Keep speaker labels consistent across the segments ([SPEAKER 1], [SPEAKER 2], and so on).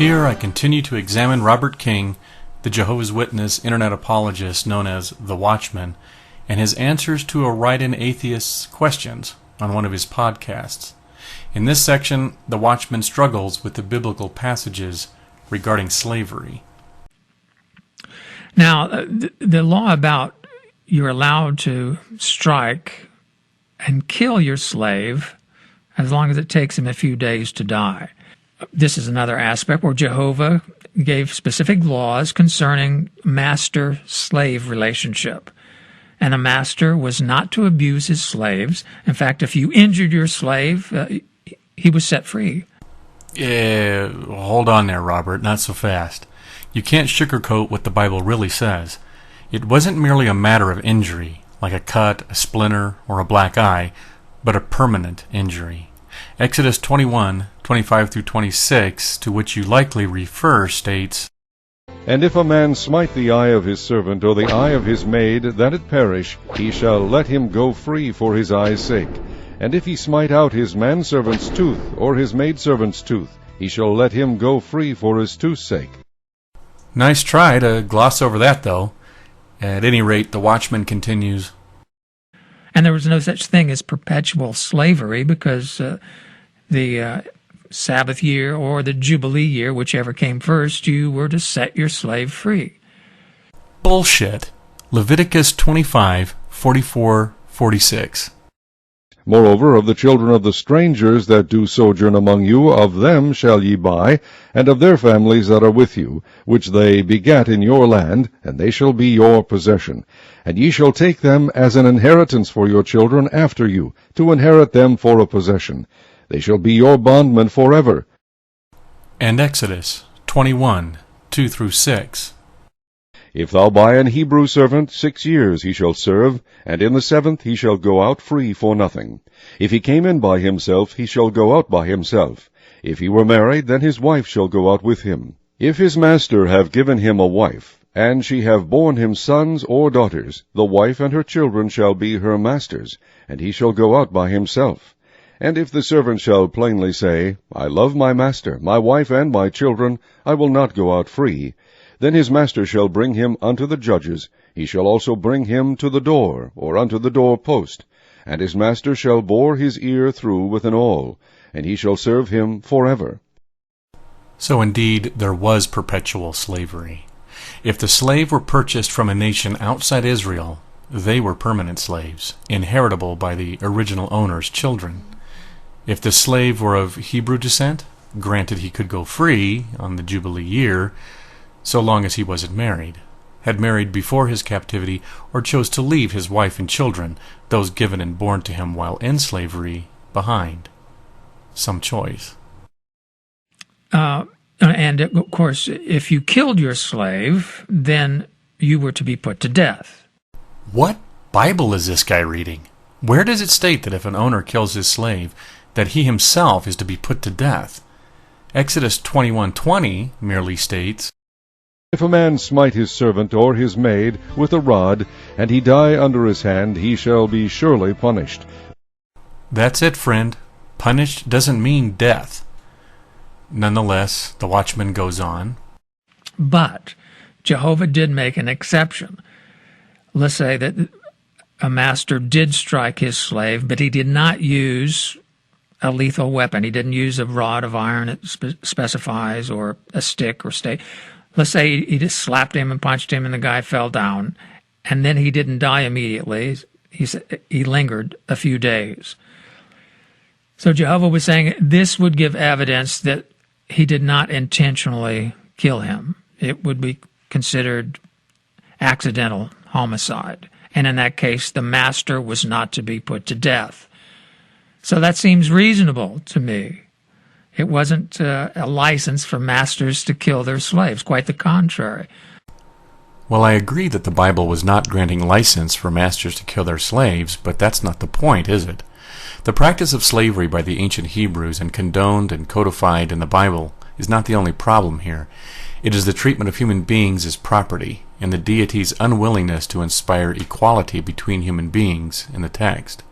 [SPEAKER 1] Here I continue to examine Robert King, the Jehovah's Witness internet apologist known as the Watchman, and his answers to a write-in atheist's questions on one of his podcasts. In this section, the Watchman struggles with the biblical passages regarding slavery.
[SPEAKER 2] Now, the law about you're allowed to strike and kill your slave as long as it takes him a few days to die. This is another aspect where Jehovah gave specific laws concerning master-slave relationship. And a master was not to abuse his slaves. In fact, if you injured your slave, he was set free.
[SPEAKER 1] Hold on there, Robert. Not so fast. You can't sugarcoat what the Bible really says. It wasn't merely a matter of injury, like a cut, a splinter, or a black eye, but a permanent injury. Exodus 21:25-26, to which you likely refer, states,
[SPEAKER 3] "And if a man smite the eye of his servant or the eye of his maid, that it perish, he shall let him go free for his eye's sake. And if he smite out his manservant's tooth or his maidservant's tooth, he shall let him go free for his tooth's sake."
[SPEAKER 1] Nice try to gloss over that, though. At any rate, the Watchman continues,
[SPEAKER 2] And there was no such thing as perpetual slavery because the Sabbath year or the Jubilee year, whichever came first, you were to set your slave free.
[SPEAKER 1] Bullshit. Leviticus 25:44-46.
[SPEAKER 3] "Moreover, of the children of the strangers that do sojourn among you, of them shall ye buy, and of their families that are with you, which they begat in your land, and they shall be your possession. And ye shall take them as an inheritance for your children after you, to inherit them for a possession. They shall be your bondmen forever."
[SPEAKER 1] And Exodus 21:2-6.
[SPEAKER 3] "If thou buy an Hebrew servant, 6 years he shall serve, and in the 7th he shall go out free for nothing. If he came in by himself, he shall go out by himself. If he were married, then his wife shall go out with him. If his master have given him a wife, and she have borne him sons or daughters, the wife and her children shall be her master's, and he shall go out by himself. And if the servant shall plainly say, I love my master, my wife, and my children, I will not go out free, then his master shall bring him unto the judges. He shall also bring him to the door, or unto the door post. And his master shall bore his ear through with an awl, and he shall serve him forever."
[SPEAKER 1] So indeed, there was perpetual slavery. If the slave were purchased from a nation outside Israel, they were permanent slaves, inheritable by the original owner's children. If the slave were of Hebrew descent, granted he could go free on the Jubilee year, so long as he wasn't married, had married before his captivity, or chose to leave his wife and children, those given and born to him while in slavery, behind. Some choice.
[SPEAKER 2] And, of course, if you killed your slave, then you were to be put to death.
[SPEAKER 1] What Bible is this guy reading? Where does it state that if an owner kills his slave, that he himself is to be put to death? Exodus 21:20 merely states,
[SPEAKER 3] "If a man smite his servant or his maid with a rod, and he die under his hand, he shall be surely punished."
[SPEAKER 1] That's it, friend. Punished doesn't mean death. Nonetheless, the Watchman goes on,
[SPEAKER 2] But Jehovah did make an exception. Let's say that a master did strike his slave, but he did not use a lethal weapon. He didn't use a rod of iron, it specifies, or a stick or stake. Let's say he just slapped him and punched him and the guy fell down, and then he didn't die immediately. He lingered a few days. So Jehovah was saying this would give evidence that he did not intentionally kill him. It would be considered accidental homicide. And in that case, the master was not to be put to death. So that seems reasonable to me. It wasn't a license for masters to kill their slaves. Quite the contrary.
[SPEAKER 1] Well, I agree that the Bible was not granting license for masters to kill their slaves, but that's not the point, is it? The practice of slavery by the ancient Hebrews and condoned and codified in the Bible is not the only problem here. It is the treatment of human beings as property, and the deity's unwillingness to inspire equality between human beings in the text.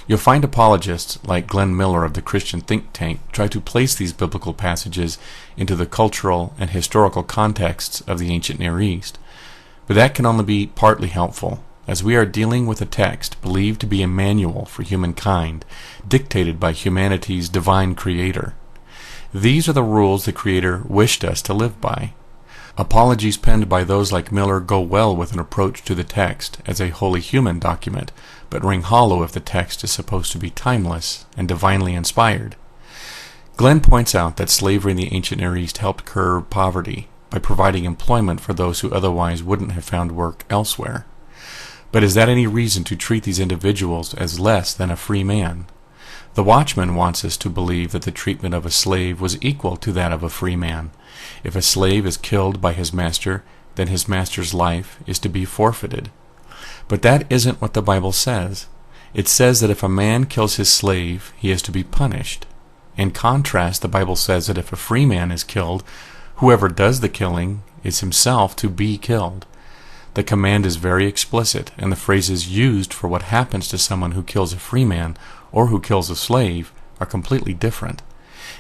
[SPEAKER 1] You'll find apologists like Glenn Miller of the Christian think tank try to place these biblical passages into the cultural and historical contexts of the ancient Near East. But that can only be partly helpful, as we are dealing with a text believed to be a manual for humankind, dictated by humanity's divine creator. These are the rules the Creator wished us to live by. Apologies penned by those like Miller go well with an approach to the text as a wholly human document, but ring hollow if the text is supposed to be timeless and divinely inspired. Glenn points out that slavery in the ancient Near East helped curb poverty by providing employment for those who otherwise wouldn't have found work elsewhere. But is that any reason to treat these individuals as less than a free man? The Watchman wants us to believe that the treatment of a slave was equal to that of a free man. If a slave is killed by his master, then his master's life is to be forfeited. But that isn't what the Bible says. It says that if a man kills his slave, he is to be punished. In contrast, the Bible says that if a free man is killed, whoever does the killing is himself to be killed. The command is very explicit, and the phrases used for what happens to someone who kills a free man or who kills a slave are completely different.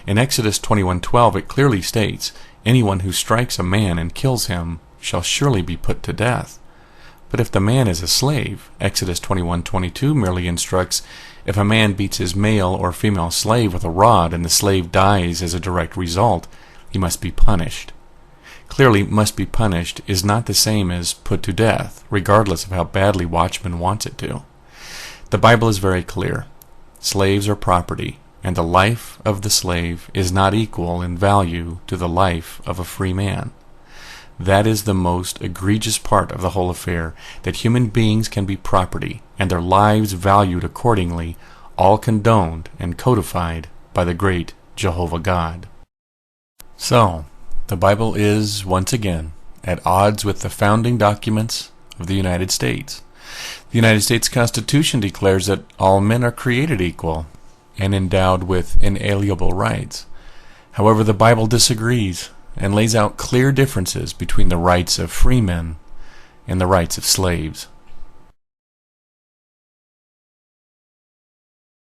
[SPEAKER 1] In Exodus 21:12 it clearly states, "Anyone who strikes a man and kills him shall surely be put to death." But if the man is a slave, Exodus 21:22 merely instructs, "If a man beats his male or female slave with a rod and the slave dies as a direct result, he must be punished." Clearly, must be punished is not the same as put to death, regardless of how badly Watchman wants it to. The Bible is very clear. Slaves are property, and the life of the slave is not equal in value to the life of a free man. That is the most egregious part of the whole affair, that human beings can be property, and their lives valued accordingly, all condoned and codified by the great Jehovah God. So, the Bible is, once again, at odds with the founding documents of the United States. The United States Constitution declares that all men are created equal and endowed with inalienable rights. However, the Bible disagrees and lays out clear differences between the rights of free men and the rights of slaves.